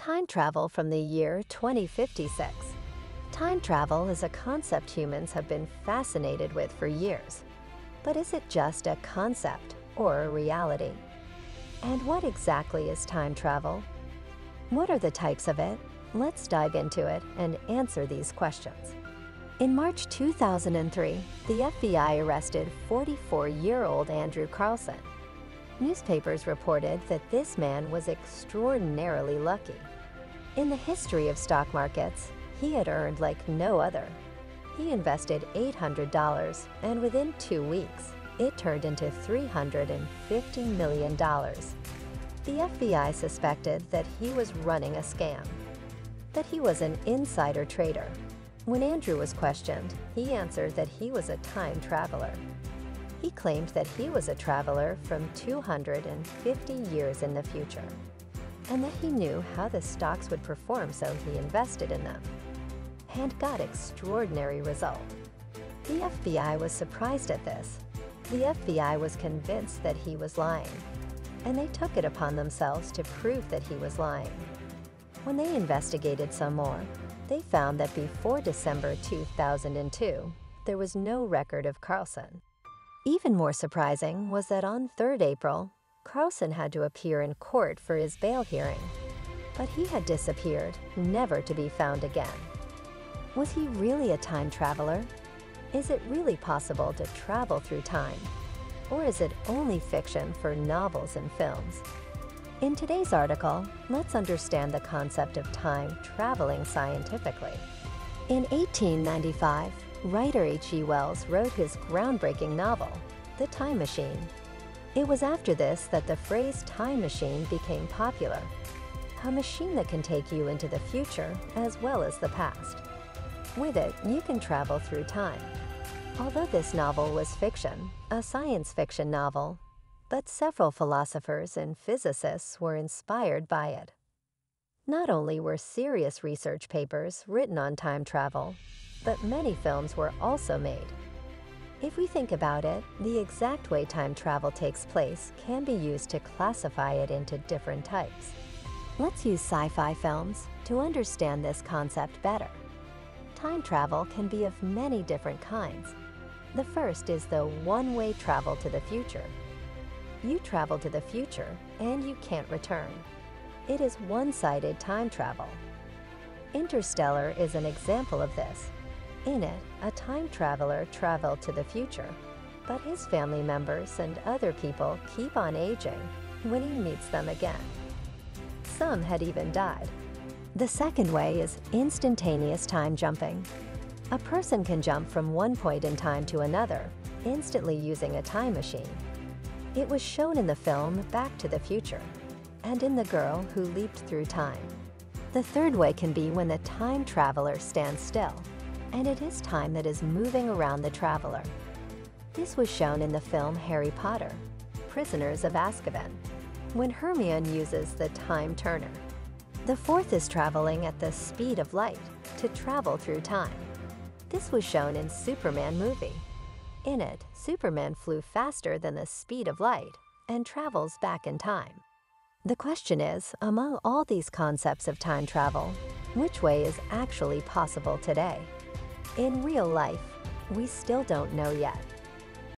Time travel from the year 2056. Time travel is a concept humans have been fascinated with for years. But is it just a concept or a reality? And what exactly is time travel? What are the types of it? Let's dive into it and answer these questions. In March 2003, the FBI arrested 44-year-old Andrew Carlson. Newspapers reported that this man was extraordinarily lucky. In the history of stock markets, he had earned like no other. He invested $800, and within 2 weeks, it turned into $350 million. The FBI suspected that he was running a scam, that he was an insider trader. When Andrew was questioned, he answered that he was a time traveler. He claimed that he was a traveler from 250 years in the future, and that he knew how the stocks would perform, so he invested in them and got extraordinary results. The FBI was surprised at this. The FBI was convinced that he was lying, and they took it upon themselves to prove that he was lying. When they investigated some more, they found that before December 2002, there was no record of Carlson. Even more surprising was that on 3rd April, Carlson had to appear in court for his bail hearing, but he had disappeared, never to be found again. Was he really a time traveler? Is it really possible to travel through time? Or is it only fiction for novels and films? In today's article, let's understand the concept of time traveling scientifically. In 1895, writer H.G. Wells wrote his groundbreaking novel, The Time Machine. It was after this that the phrase time machine became popular, a machine that can take you into the future as well as the past. With it, you can travel through time. Although this novel was fiction, a science fiction novel, but several philosophers and physicists were inspired by it. Not only were serious research papers written on time travel, but many films were also made. If we think about it, the exact way time travel takes place can be used to classify it into different types. Let's use sci-fi films to understand this concept better. Time travel can be of many different kinds. The first is the one-way travel to the future. You travel to the future and you can't return. It is one-sided time travel. Interstellar is an example of this. In it, a time traveler traveled to the future, but his family members and other people keep on aging when he meets them again. Some had even died. The second way is instantaneous time jumping. A person can jump from one point in time to another, instantly using a time machine. It was shown in the film Back to the Future, and in The Girl Who Leaped Through Time. The third way can be when the time traveler stands still, and it is time that is moving around the traveler. This was shown in the film Harry Potter, Prisoners of Azkaban, when Hermione uses the time turner. The fourth is traveling at the speed of light to travel through time. This was shown in Superman movie. In it, Superman flew faster than the speed of light and travels back in time. The question is, among all these concepts of time travel, which way is actually possible today? In real life, we still don't know yet.